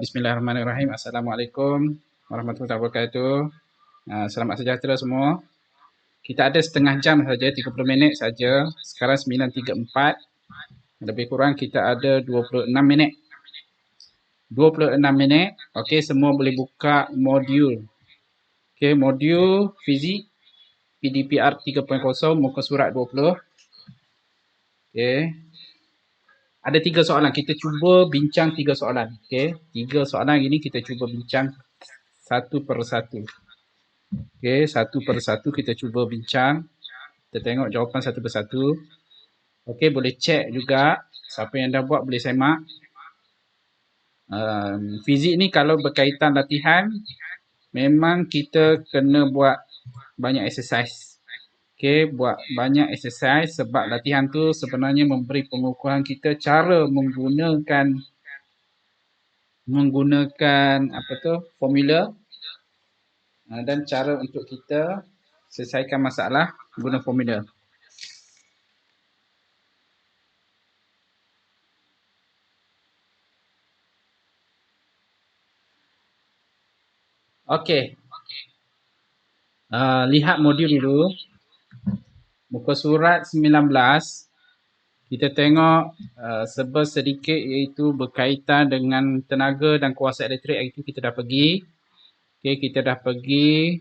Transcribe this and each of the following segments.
Bismillahirrahmanirrahim. Assalamualaikum warahmatullahi wabarakatuh. Selamat sejahtera semua. Kita ada setengah jam saja, 30 minit saja. Sekarang 9.34. Lebih kurang kita ada 26 minit. 26 minit. Okey, semua boleh buka modul. Okey, modul fizik PDPR 3.0 muka surat 20. Okey. Ada 3 soalan. Kita cuba bincang 3 soalan. Okey, 3 soalan ini kita cuba bincang satu persatu. Okey, satu persatu kita cuba bincang. Kita tengok jawapan satu persatu. Okey, boleh cek juga. Siapa yang dah buat boleh semak. Fizik ni kalau berkaitan latihan, memang kita kena buat banyak exercise. Okey, buat banyak exercise sebab latihan tu sebenarnya memberi pengukuhan kita cara menggunakan apa tu, formula dan cara untuk kita selesaikan masalah guna formula. Okey. Lihat modul dulu. Muka surat 19. Kita tengok sedikit iaitu berkaitan dengan tenaga dan kuasa elektrik. Itu kita dah pergi. Okey, kita dah pergi.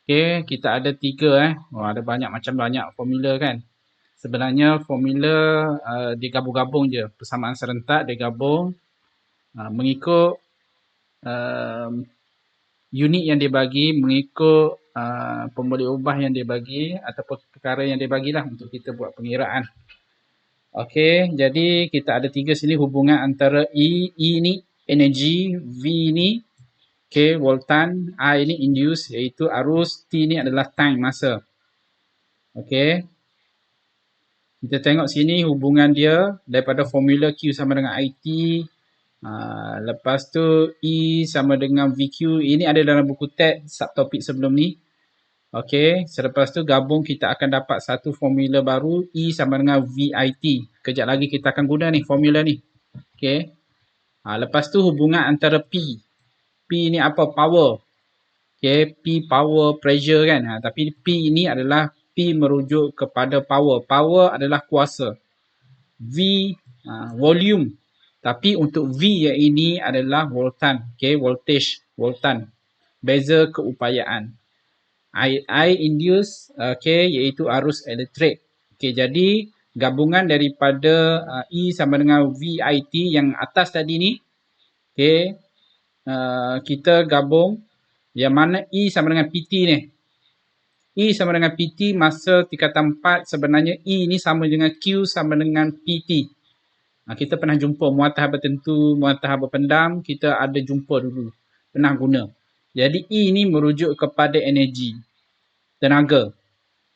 Okey, kita ada 3 ada banyak formula kan. Sebenarnya formula digabung-gabung je. Persamaan serentak digabung mengikut unit yang dia bagi, mengikut pemboleh ubah yang dia bagi ataupun perkara yang dia bagilah untuk kita buat pengiraan. Okey, jadi kita ada 3 sini hubungan antara E ni energi, V ni voltan, I ni induce iaitu arus, T ni adalah time, masa. Okey. Kita tengok sini hubungan dia daripada formula Q sama dengan IT. Lepas tu E sama dengan VQ. Ini ada dalam buku teks subtopik sebelum ni. Okey, selepas tu gabung kita akan dapat satu formula baru, E sama dengan VIT. Kejap lagi kita akan guna ni formula ni. Okey. Lepas tu hubungan antara P. P ni apa? Power. Okey, P power pressure kan. Tapi P ini adalah P merujuk kepada power. Power adalah kuasa. V volume. Tapi untuk V yang ini adalah voltan. Okey, voltage, voltan. Beza keupayaan. I induce, iaitu arus elektrik. Okey, jadi gabungan daripada E sama dengan VIT yang atas tadi ni. Okey, kita gabung yang mana E sama dengan PT ni. E sama dengan PT masa tingkatan 4 sebenarnya E ni sama dengan Q sama dengan PT. Kita pernah jumpa muatah bertentu, muatah berpendam, kita ada jumpa dulu. Pernah guna. Jadi E ni merujuk kepada energi. Tenaga.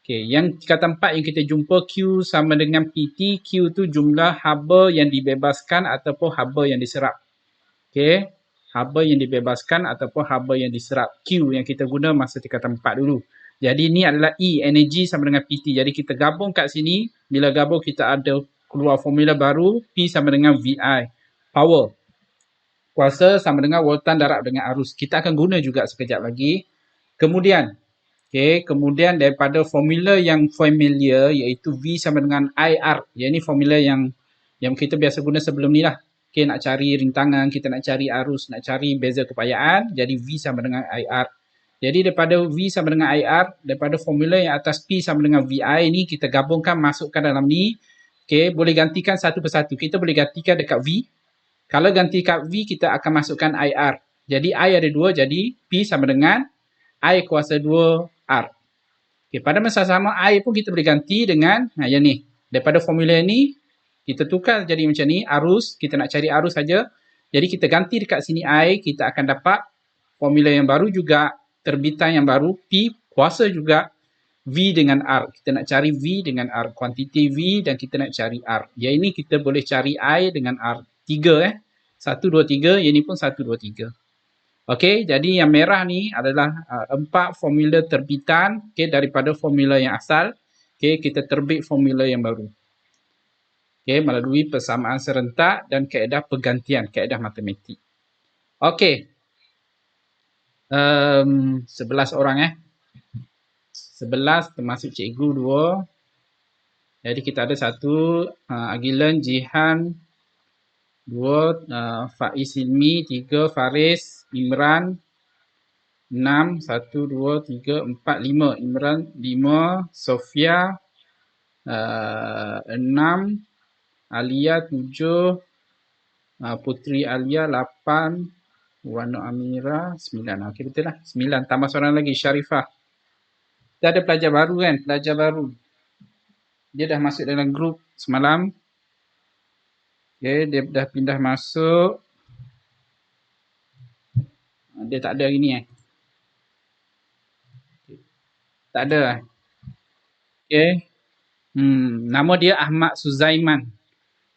Okey, yang tingkatan 4 yang kita jumpa Q sama dengan PT. Q tu jumlah haba yang dibebaskan ataupun haba yang diserap. Okey, haba yang dibebaskan ataupun haba yang diserap. Q yang kita guna masa tingkatan 4 dulu. Jadi ni adalah E, energi sama dengan PT. Jadi kita gabung kat sini. Bila gabung kita ada keluar formula baru. P sama dengan VI. Power. Kuasa sama dengan voltan darab dengan arus. Kita akan guna juga sekejap lagi. Kemudian daripada formula yang familiar iaitu V sama dengan IR. Yang ini formula yang kita biasa guna sebelum ni lah. Okey, nak cari rintangan, kita nak cari arus, nak cari beza keupayaan. Jadi V sama dengan IR. Jadi daripada V sama dengan IR, daripada formula yang atas P sama dengan VI ni, kita gabungkan, masukkan dalam ni. Okey, boleh gantikan satu persatu. Kita boleh gantikan dekat V. Kalau ganti kat V, kita akan masukkan IR. Jadi I ada 2, jadi P sama dengan I kuasa 2 R. Okay, pada masa sama I pun kita boleh ganti dengan yang ni. Daripada formula ni kita tukar jadi macam ni, arus, kita nak cari arus saja. Jadi kita ganti dekat sini I, kita akan dapat formula yang baru juga, terbitan yang baru, P kuasa juga, V dengan R. Kita nak cari V dengan R, kuantiti V dan kita nak cari R. Yang ini kita boleh cari I dengan R. 3 1 2 3, yang ini pun 1 2 3. Okey, jadi yang merah ni adalah 4 formula terbitan daripada formula yang asal. Okey, kita terbit formula yang baru. Okay, melalui persamaan serentak dan kaedah pergantian, kaedah matematik. Okay, 11 orang 11 termasuk cikgu 2. Jadi kita ada 1 Agilan, Jihan, 2 Faiz Hilmi, 3 Faris, Imran, 6 1 2 3 4 5 Imran, 5 Sofia, 6 Alia, 7 Putri Alia, 8 Wano Amira, 9. Okey, betul lah. 9 tambah seorang lagi Syarifah. Kita ada pelajar baru kan, pelajar baru. Dia dah masuk dalam grup semalam. Okey, dia dah pindah masuk. Dia tak ada hari ni Tak ada. Okey. Nama dia Ahmad Suzaiman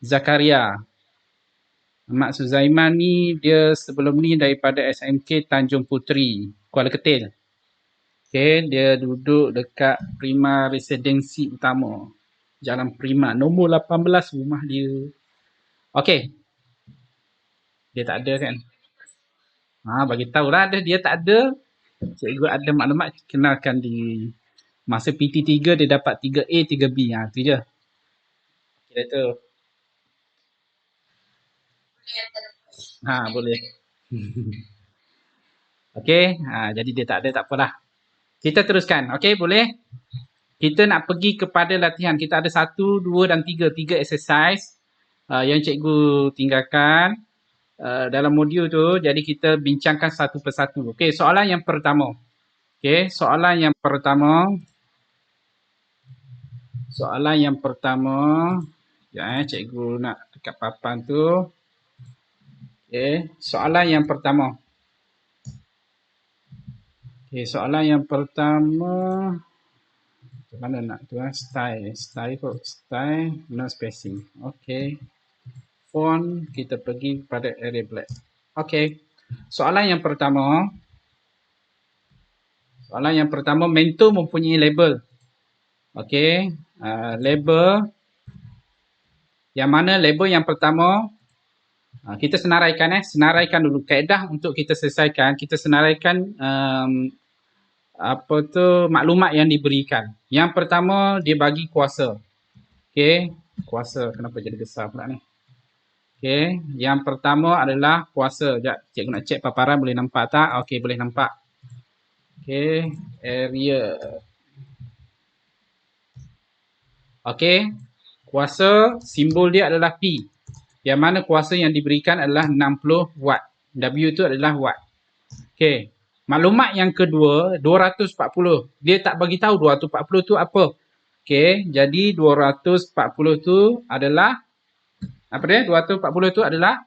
Zakaria. Ahmad Suzaiman ni dia sebelum ni daripada SMK Tanjung Puteri, Kuala Ketil. Okey, dia duduk dekat Prima Residensi Utama. Jalan Prima, nombor 18 rumah dia. Okey. Dia tak ada kan? Bagi tahulah dia tak ada. Cikgu ada maklumat kenalkan di masa PT3 dia dapat 3A, 3B. Tu je. Kira tu. Boleh. Okey, jadi dia tak ada, tak apalah. Kita teruskan. Okey, boleh? Kita nak pergi kepada latihan. Kita ada 1, 2 dan 3. 3 exercise yang cikgu tinggalkan dalam modul tu. Jadi kita bincangkan satu persatu. Okey, soalan yang pertama. Okey, soalan yang pertama. Soalan yang pertama. Ya, cikgu nak dekat papan tu. Okey, soalan yang pertama. Okey, soalan yang pertama. Macam mana nak tu style. Style kot. Style, no spacing. Okey. Font, kita pergi pada area black. Okey. Soalan yang pertama. Soalan yang pertama, mentor mempunyai label. Okey. Label. Yang mana label yang pertama, kita senaraikan senaraikan dulu. Kaedah untuk kita selesaikan, kita senaraikan maklumat yang diberikan. Yang pertama, dia bagi kuasa. Okey, kuasa. Kenapa jadi besar pula ni? Okey, yang pertama adalah kuasa. Sekejap, cikgu nak cek paparan boleh nampak tak? Okey, boleh nampak. Okey, area. Okey, kuasa simbol dia adalah P. Yang mana kuasa yang diberikan adalah 60 watt. W itu adalah watt. Okey. Maklumat yang kedua, 240. Dia tak bagi tahu 240 tu apa. Okey, jadi 240 tu adalah apa dia? 240 tu adalah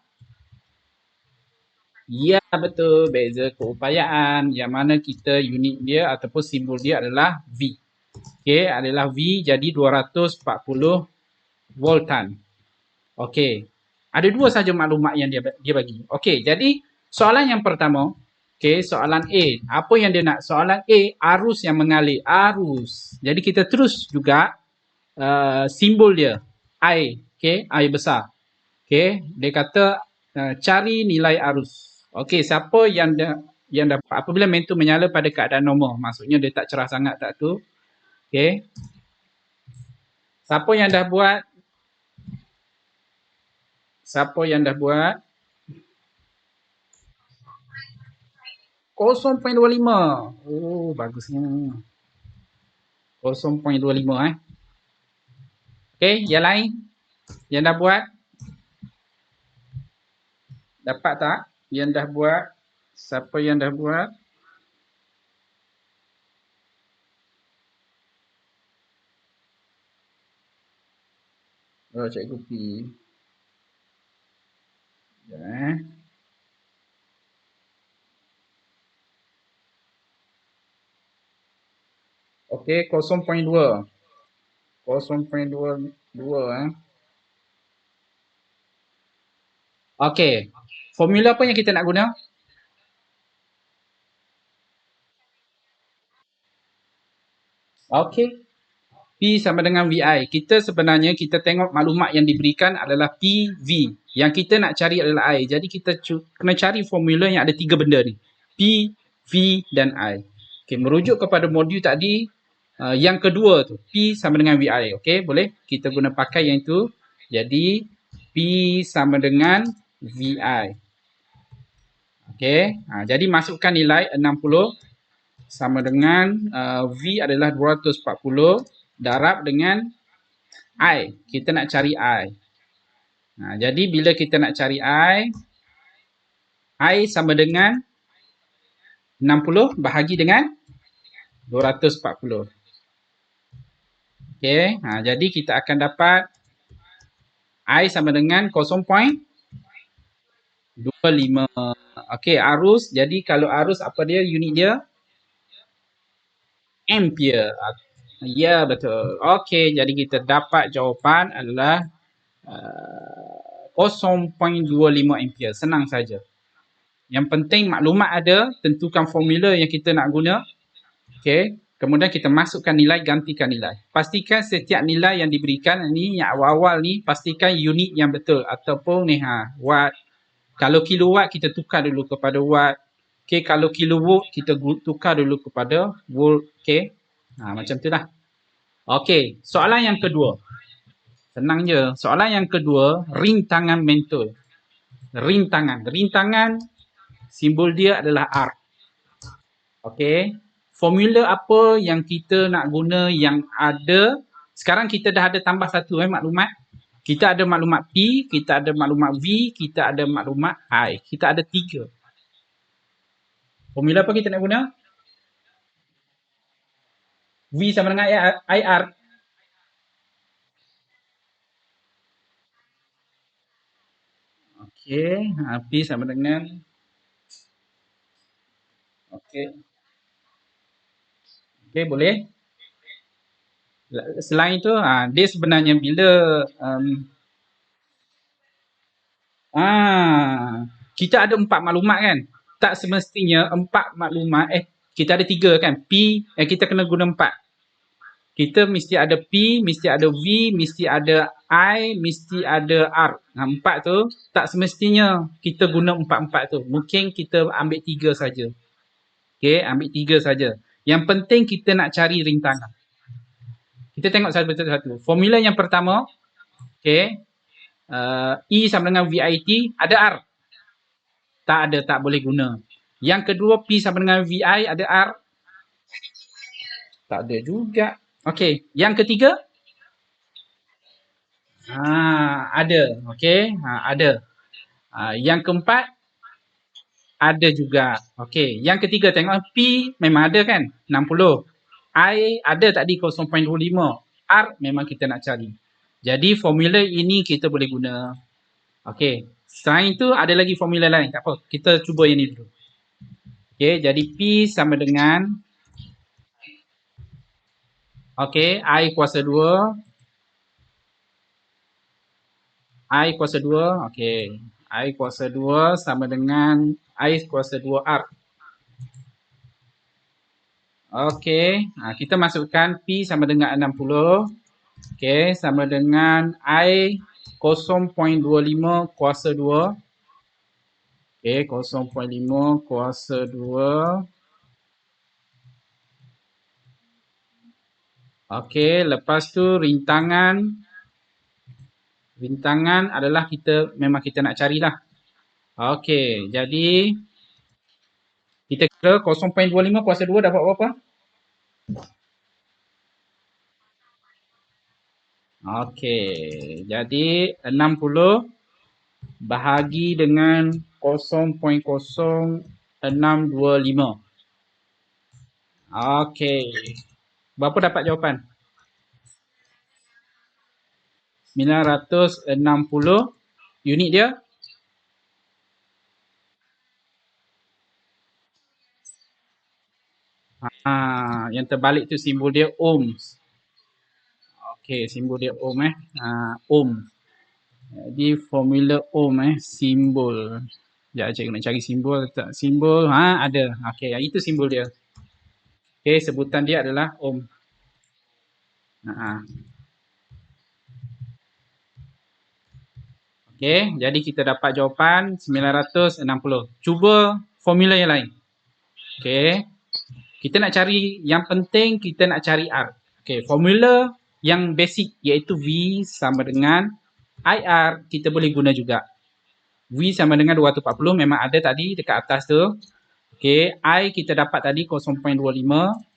ya, betul, beza keupayaan. Yang mana kita unit dia ataupun simbol dia adalah V. Okey, adalah V, jadi 240 voltan. Okey. Ada dua saja maklumat yang dia bagi. Okey, jadi soalan yang pertama, okey, soalan A. Apa yang dia nak? Soalan A, arus yang mengalir. Arus. Jadi kita terus juga simbol dia. I. Okey, I besar. Okey, dia kata cari nilai arus. Okey, siapa yang dapat apabila mentor menyala pada keadaan normal. Maksudnya dia tak cerah sangat tak tu. Okey. Siapa yang dah buat? Siapa yang dah buat? 0.25. Oh, bagusnya. 0.25 Okey, yang lain yang dah buat? Dapat tak? Yang dah buat? Siapa yang dah buat? Oh, cikgu P. Ya. Okey, 0.2. 0.22 Okey. Formula apa yang kita nak guna? Okey. P sama dengan VI. Kita sebenarnya kita tengok maklumat yang diberikan adalah PV. Yang kita nak cari adalah I. Jadi kita kena cari formula yang ada tiga benda ni. P, V dan I. Okay, merujuk kepada modul tadi, yang kedua tu. P sama dengan VI. Okay, boleh? Kita guna pakai yang itu. Jadi, P sama dengan VI. Okay, jadi masukkan nilai 60 sama dengan V adalah 240 darab dengan I. Kita nak cari I. Jadi bila kita nak cari I sama dengan 60 bahagi dengan 240. Okey, jadi kita akan dapat I sama dengan 0.25. Okey, arus. Jadi kalau arus apa dia unit dia? Ampere. Ya, betul. Okey, jadi kita dapat jawapan adalah 0.25 ampere. Senang saja. Yang penting maklumat ada, tentukan formula yang kita nak guna. Okey, kemudian kita masukkan nilai, gantikan nilai. Pastikan setiap nilai yang diberikan ni yang awal-awal ni pastikan unit yang betul ataupun ni watt. Kalau kilowatt kita tukar dulu kepada watt. Okey, kalau kilovolt kita tukar dulu kepada volt. Okey. Macam tu lah. Okey, soalan yang kedua. Senang je. Soalan yang kedua, rintangan mentol. Rintangan simbol dia adalah R. Okey. Formula apa yang kita nak guna yang ada? Sekarang kita dah ada tambah satu maklumat. Kita ada maklumat P, kita ada maklumat V, kita ada maklumat I. Kita ada 3. Formula apa kita nak guna? V sama dengan IR. Okey, P sama dengan okey. Okey, boleh. Selain itu, dia sebenarnya bila kita ada 4 maklumat kan? Tak semestinya 4 maklumat, kita ada 3 kan? P, kita kena guna 4. Kita mesti ada P, mesti ada V, mesti ada I, mesti ada R. 4 tu, tak semestinya kita guna 4-4 tu. Mungkin kita ambil 3 saja. Okey, ambil 3 saja. Yang penting kita nak cari rintangan. Kita tengok satu-satu. Formula yang pertama, okey, E sama dengan VIT, ada R? Tak ada, tak boleh guna. Yang kedua, P sama dengan VI, ada R? Tak ada juga. Okey, yang ketiga? Ada. Okey, ada. Yang keempat? Ada juga. Okey, yang ketiga tengok P memang ada kan? 60. I ada tadi 0.25. R memang kita nak cari. Jadi formula ini kita boleh guna. Okey, selain itu ada lagi formula lain. Tak apa, kita cuba yang ni dulu. Okey, jadi P sama dengan I kuasa 2. I kuasa 2. Okey, I kuasa 2 sama dengan I kuasa 2R. Okey, kita masukkan P sama dengan 60. Okey, sama dengan I 0.25 kuasa 2. Okey, 0.5 kuasa 2. Okey, lepas tu rintangan. Rintangan adalah memang kita nak carilah. Okey, jadi kita kira 0.25 kuasa 2 dapat berapa? Okey, jadi 60 bahagi dengan 0.0625. Okey. Berapa dapat jawapan? 960 unit dia? Yang terbalik tu simbol dia ohms. Okey, simbol dia ohm ohm. Jadi formula ohm simbol. Sekejap cikgu nak cari simbol tak? Simbol ada. Okey, itu simbol dia. Okey, sebutan dia adalah ohm. Ha. Okey, jadi kita dapat jawapan 960. Cuba formula yang lain. Okey. Kita nak cari yang penting, kita nak cari R. Okey, formula yang basic iaitu V sama dengan IR kita boleh guna juga. V sama dengan 240 memang ada tadi dekat atas tu. Okey, I kita dapat tadi 0.25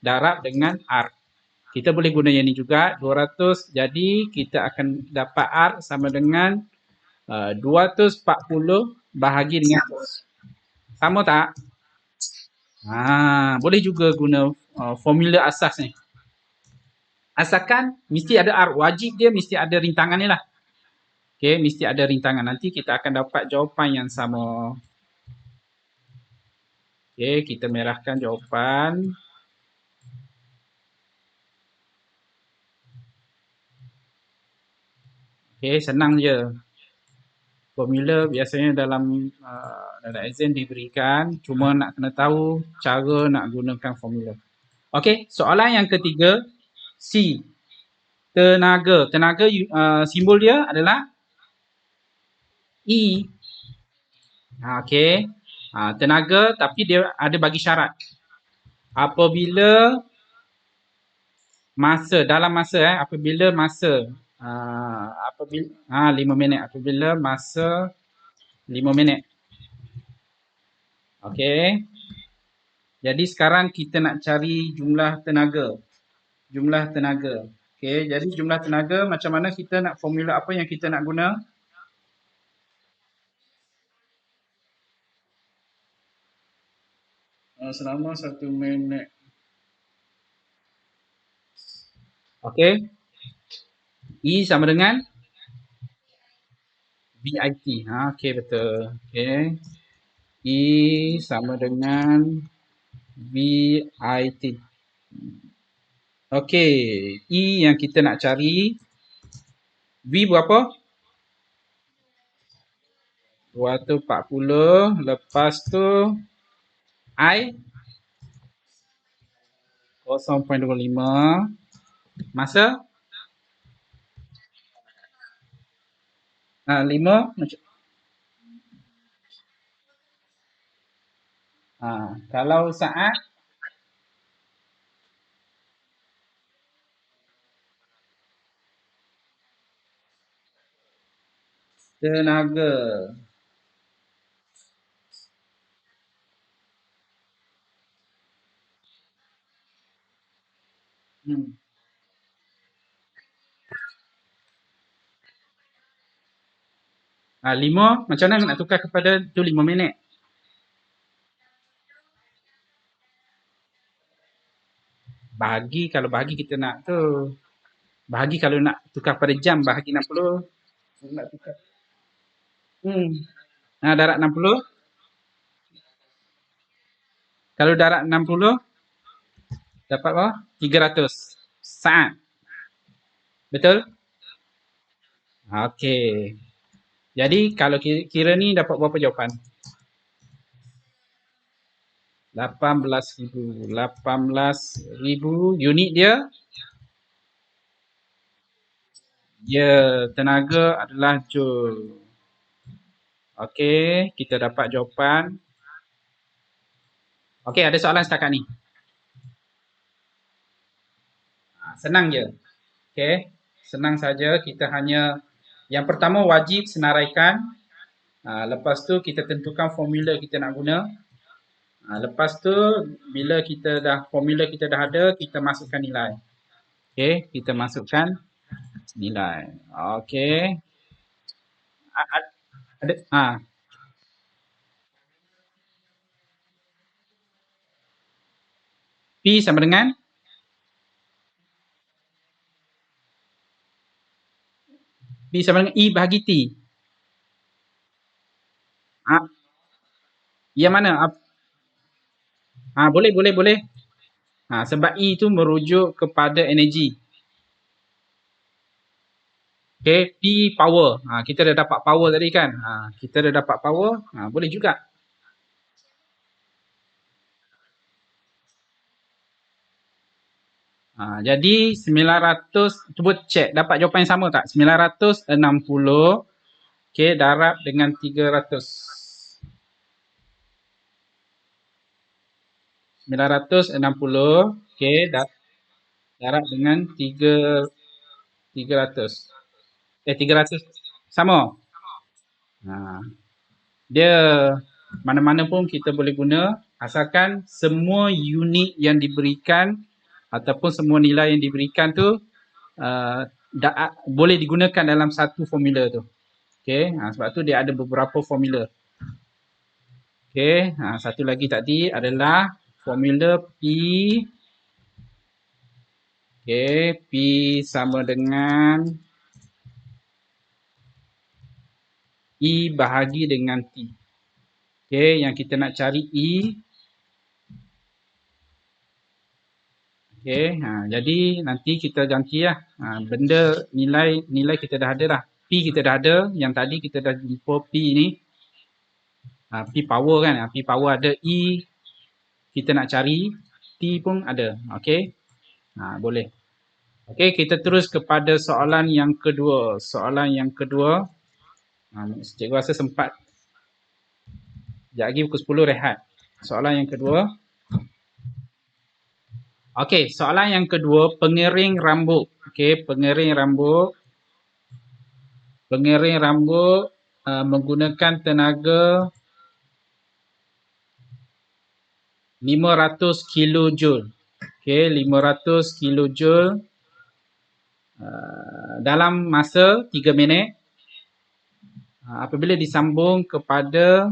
darab dengan R. Kita boleh guna yang ni juga 200, jadi kita akan dapat R sama dengan 240 bahagi dengan sama tak? Boleh juga guna formula asas ni. Asalkan mesti ada R, wajib dia mesti ada rintangan ni lah. Okey, mesti ada rintangan. Nanti kita akan dapat jawapan yang sama. Okey, kita merahkan jawapan. Okey, senang je. Formula biasanya dalam exam diberikan, cuma nak kena tahu cara nak gunakan formula. Okey, soalan yang ketiga, C. Tenaga. Tenaga simbol dia adalah E. Okey. Tenaga tapi dia ada bagi syarat. Apabila masa, dalam masa apabila masa apabila 5 minit, apabila masa 5 minit. Okey. Jadi sekarang kita nak cari jumlah tenaga. Jumlah tenaga. Okey, jadi jumlah tenaga macam mana kita nak formula apa yang kita nak guna? Selama 1 minit. Okey. E sama dengan VIT. Okey, betul. Okey. E sama dengan VIT. Okey. E yang kita nak cari. V berapa? 240. Lepas tu I 0.25. Masa 5. Kalau saat tenaga. Hmm. 5 macam mana nak tukar kepada tu 5 minit? Bahagi, kalau bahagi kita nak tu. Bahagi kalau nak tukar pada jam, bahagi 60. Nak tukar. Darat 60. Kalau darat 60, dapat berapa? 300 saat. Betul? Okey. Jadi kalau kira ni dapat berapa jawapan? 18,000. 18,000 unit dia. Ya, tenaga adalah joule. Okey, kita dapat jawapan. Okey, ada soalan setakat ni. Senang je. Okey, senang saja. Kita hanya yang pertama wajib senaraikan. Lepas tu kita tentukan formula kita nak guna. Lepas tu bila formula kita dah ada, kita masukkan nilai. Okey, kita masukkan nilai. Okey. Ada P sama dengan E bahagi T. Yang mana? Boleh. Sebab E itu merujuk kepada energi. Okay, P power. Kita dah dapat power tadi kan. Kita dah dapat power. Boleh juga. Jadi 900, cuba cek dapat jawapan yang sama tak? 960, okey, darab dengan 300. 960, okey, darab dengan 300. 300 sama. Ha, dia mana-mana pun kita boleh guna asalkan semua unit yang diberikan ataupun semua nilai yang diberikan tu boleh digunakan dalam satu formula tu. Okey, sebab tu dia ada beberapa formula. Okey, satu lagi tadi adalah formula P. Okey, P sama dengan E bahagi dengan T. Okey, yang kita nak cari E. Okey, jadi nanti kita gantilah. Benda nilai kita dah ada dah. P kita dah ada, yang tadi kita dah jumpa P ni. P power kan, P power ada, E kita nak cari, T pun ada. Okey, boleh. Okey, kita terus kepada soalan yang kedua. Soalan yang kedua, cikgu rasa sempat. Sekejap lagi pukul 10 rehat. Soalan yang kedua. Okey, soalan yang kedua, pengering rambut. Okey, pengering rambut. Pengering rambut menggunakan tenaga 500 kilojoule. Okey, 500 kilojoule dalam masa 3 minit. Apabila disambung kepada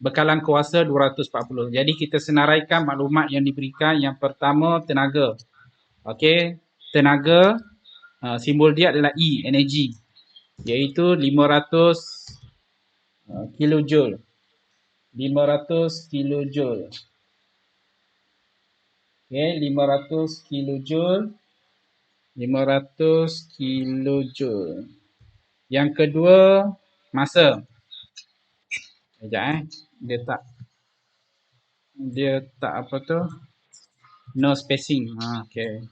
bekalan kuasa 240. Jadi kita senaraikan maklumat yang diberikan. Yang pertama, tenaga. Okey, tenaga simbol dia adalah E, energi, iaitu 500 kilojoule. 500 kilojoule. Okey, 500 kilojoule. 500 kilojoule. Yang kedua, masa. Sekejap dia tak apa tu, no spacing. Okey.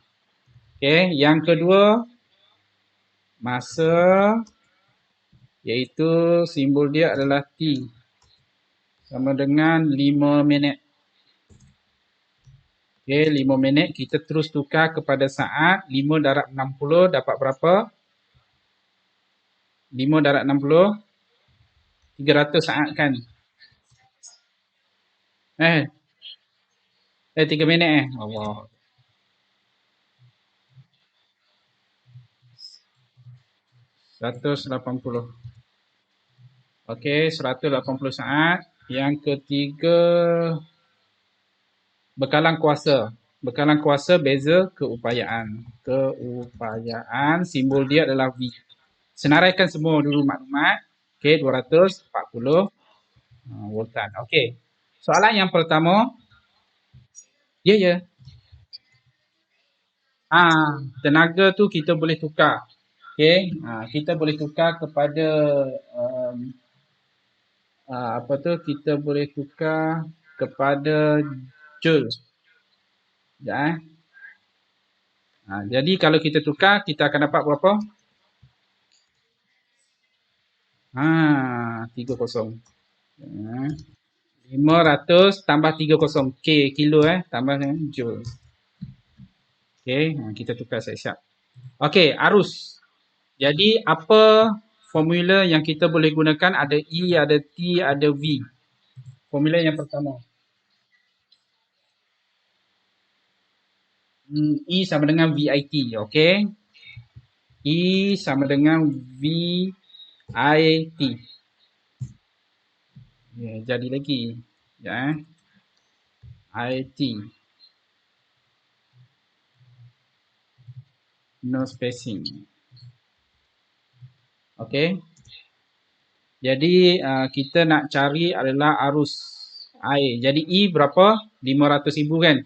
Okey, yang kedua masa, iaitu simbol dia adalah T, sama dengan 5 minit. Okey, 5 minit kita terus tukar kepada saat. 5 darab 60 dapat berapa? 5 darab 60 300 saat kan? 3 minit Allah. 180. Okey, 180 saat. Yang ketiga, bekalan kuasa. Bekalan kuasa beza keupayaan. Keupayaan, simbol dia adalah V. Senaraikan semua dulu maklumat. Okey, 240 voltan. Okey. Soalan yang pertama. Ya. Tenaga tu kita boleh tukar. Okey, kita boleh tukar kepada kita boleh tukar kepada joule. Sekejap jadi kalau kita tukar, kita akan dapat berapa? 30. 500 tambah 30. Kilo tambah dengan joule. Okey, kita tukar siap-siap. Okey, arus. Jadi apa formula yang kita boleh gunakan? Ada E, ada T, ada V. Formula yang pertama. E sama dengan VIT. Okey. E sama dengan VIT. Jadi lagi. IT. No spacing. Okey. Jadi kita nak cari adalah arus air. Jadi E berapa? 500,000 kan?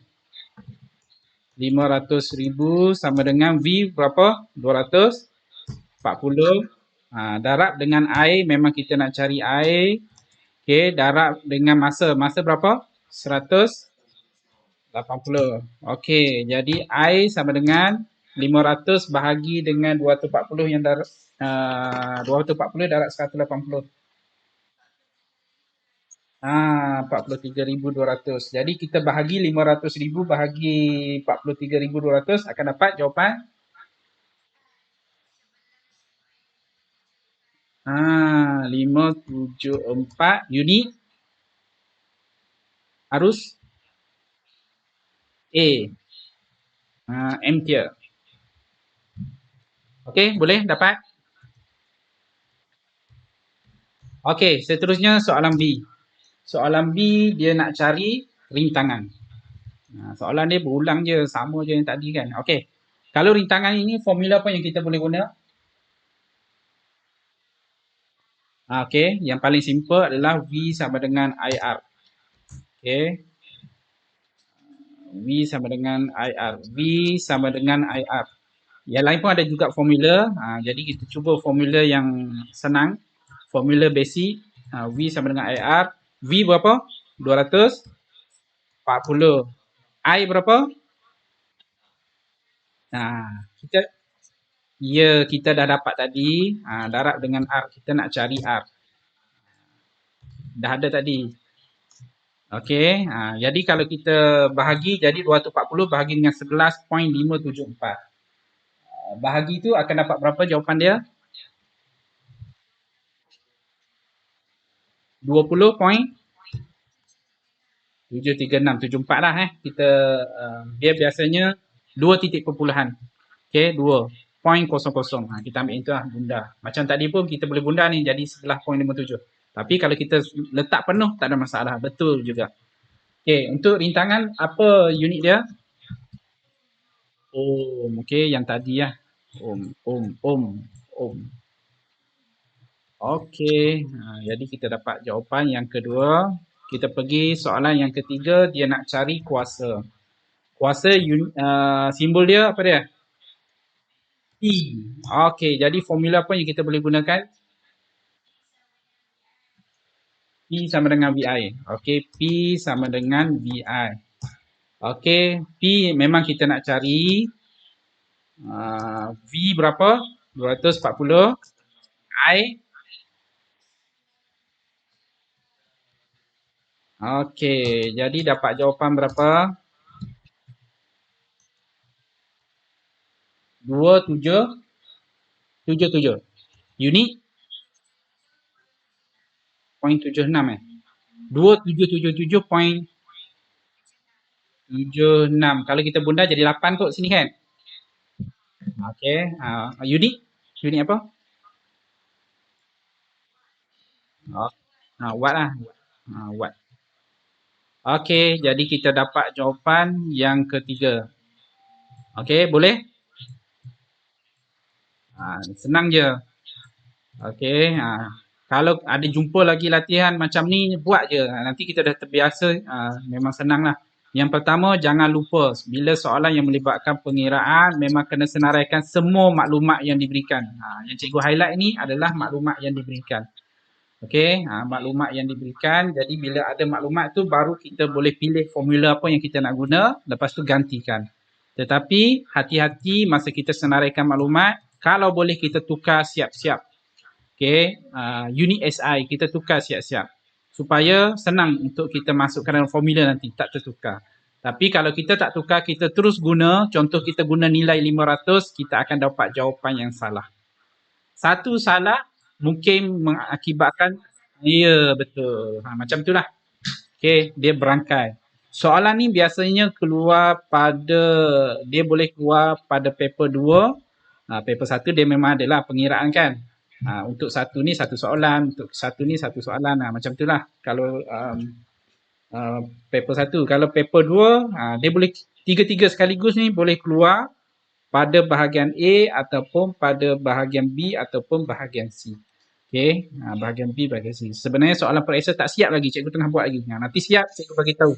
500,000 sama dengan V berapa? 240. Darab dengan air, memang kita nak cari air. Okey, darab dengan masa. Masa berapa? 100. 80. Okey, jadi I sama dengan 500 bahagi dengan 240 yang darat 240 darat 180. 43.200. Jadi kita bahagi 500.000 bahagi 43.200 akan dapat jawapan 574 unit arus A. Ampere. Okey, boleh dapat? Okey, seterusnya soalan B. Soalan B dia nak cari rintangan. Soalan dia berulang je, sama je yang tadi kan. Okey. Kalau rintangan ini formula apa yang kita boleh guna? Okey, yang paling simple adalah V sama dengan IR. Okey. V sama dengan IR. V sama dengan IR. Yang lain pun ada juga formula. Jadi kita cuba formula yang senang. Formula basic. V sama dengan IR. V berapa? 240. I berapa? Kita kita dah dapat tadi. Darab dengan R. Kita nak cari R. Dah ada tadi. Okey. Jadi kalau kita bahagi, jadi 240 bahagi dengan 11.574. Bahagi tu akan dapat berapa jawapan dia? 20.73674 lah kita dia biasanya 2 titik perpuluhan. Okey, 2.00. Kita ambil itu lah bunda. Macam tadi pun kita boleh bunda ni jadi 11.57. Tapi kalau kita letak penuh tak ada masalah, betul juga. Okey, untuk rintangan apa unit dia? Ohm. Okey, yang tadi lah. Ohm. Okey, jadi kita dapat jawapan yang kedua. Kita pergi soalan yang ketiga, dia nak cari kuasa. Kuasa simbol dia apa dia? P. Okey, jadi formula apa yang kita boleh gunakan? P sama dengan VI. Okey, P sama dengan VI. Okey, P memang kita nak cari V berapa? 240. I. Okey, jadi dapat jawapan berapa? 2777. Unit 0.76 2777.76. Kalau kita bunda jadi 8 kot sini kan? Okey, unit? Unit apa? Watt lah. Watt. Okey, jadi kita dapat jawapan yang ketiga. Okey, boleh? Senang je. Okey, kalau ada jumpa lagi latihan macam ni, buat je. Nanti kita dah terbiasa, memang senang lah. Yang pertama, jangan lupa bila soalan yang melibatkan pengiraan, memang kena senaraikan semua maklumat yang diberikan. Yang cikgu highlight ni adalah maklumat yang diberikan. Okey, maklumat yang diberikan. Jadi bila ada maklumat tu baru kita boleh pilih formula apa yang kita nak guna, lepas tu gantikan. Tetapi hati-hati masa kita senaraikan maklumat, kalau boleh kita tukar siap-siap. Okey, unit SI kita tukar siap-siap supaya senang untuk kita masukkan dalam formula nanti, tak tertukar. Tapi kalau kita tak tukar, kita terus guna, contoh kita guna nilai 500, kita akan dapat jawapan yang salah. Satu salah mungkin mengakibatkan, ya betul. Macam itulah. Okey, dia berangkai. Soalan ni biasanya keluar pada, dia boleh keluar pada paper 2. Paper 1 dia memang adalah pengiraan kan. Untuk satu ni satu soalan, untuk satu ni satu soalan. Macam itulah. Kalau paper 1. Kalau paper 2, dia boleh tiga-tiga sekaligus ni boleh keluar pada bahagian A ataupun pada bahagian B ataupun bahagian C. Okey, bahagian B, bahagian C. Sebenarnya soalan periksa tak siap lagi, cikgu tengah buat lagi. Nanti siap, cikgu bagi tahu.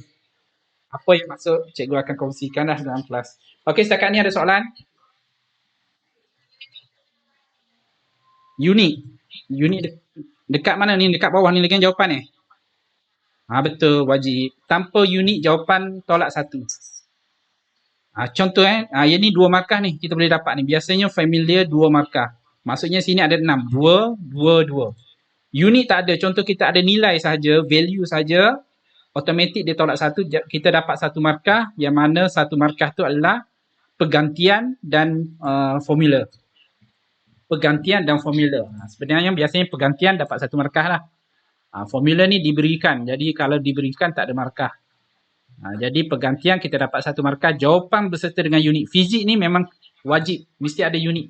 Apa yang maksud, cikgu akan kongsikan dah dalam kelas. Okey, setakat ni ada soalan? Unit. Unit dekat mana ni? Dekat bawah ni lagi jawapan ni. Betul, wajib. Tanpa unit jawapan tolak satu. Contoh yang ni 2 markah ni kita boleh dapat ni. Biasanya familiar 2 markah. Maksudnya sini ada 6. 2, 2, 2. Unit tak ada. Contoh kita ada nilai saja, value saja, automatik dia tolak satu, kita dapat satu markah yang mana satu markah tu adalah pergantian dan formula. Pergantian dan formula. Sebenarnya biasanya pergantian dapat satu markah lah. Formula ni diberikan. Jadi kalau diberikan tak ada markah. Jadi pergantian kita dapat satu markah. Jawapan berserta dengan unit. Fizik ni memang wajib. Mesti ada unit.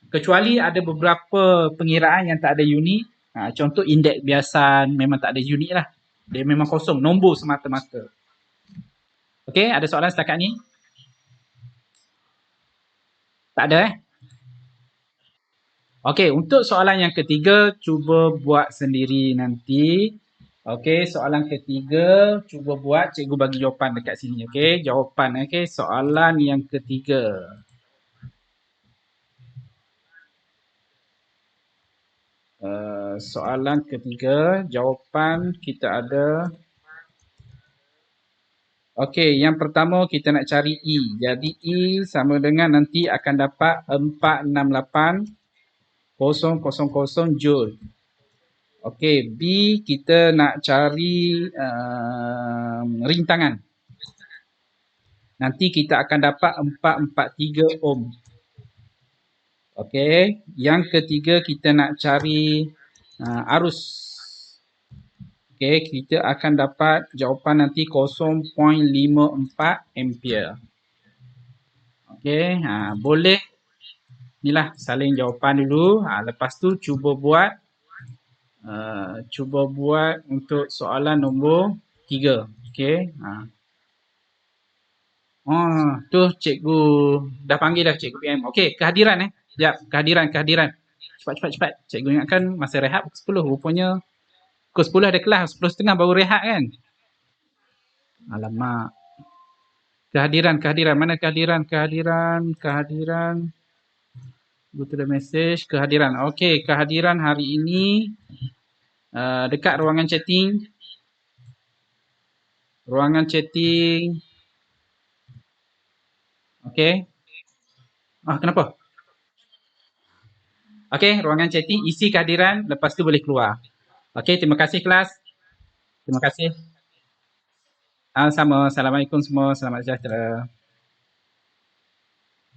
Kecuali ada beberapa pengiraan yang tak ada unit. Contoh indeks biasan memang tak ada unit lah. Dia memang kosong. Nombor semata-mata. Okey, ada soalan setakat ni? Tak ada Okey, untuk soalan yang ketiga, cuba buat sendiri nanti. Okey, soalan ketiga, cuba buat. Cikgu bagi jawapan dekat sini. Okey, jawapan. Okey, soalan yang ketiga. Soalan ketiga, jawapan kita ada. Okey, yang pertama kita nak cari E. Jadi E sama dengan nanti akan dapat 468,000 Joule. Okey, B kita nak cari rintangan. Nanti kita akan dapat 443 ohm. Okey, yang ketiga kita nak cari arus. Okey, kita akan dapat jawapan nanti 0.54 ampere. Okey, boleh inilah salin jawapan dulu. Lepas tu cuba buat untuk soalan nombor 3. Okey. Tu cikgu dah panggil dah cikgu PM. Okey, kehadiran Sekejap, kehadiran. Cepat. Cikgu ingatkan masa rehat pukul 10. Rupanya pukul 10 ada kelas, 10.30 baru rehat kan? Alamak. Kehadiran. Mana kehadiran? Go to the message. Kehadiran. Okey, kehadiran hari ini dekat ruangan chatting. Okey. Kenapa? Okey, ruangan chatting, isi kehadiran, lepas tu boleh keluar. Okey, terima kasih kelas. Terima kasih. Sama. Assalamualaikum semua. Selamat sejahtera.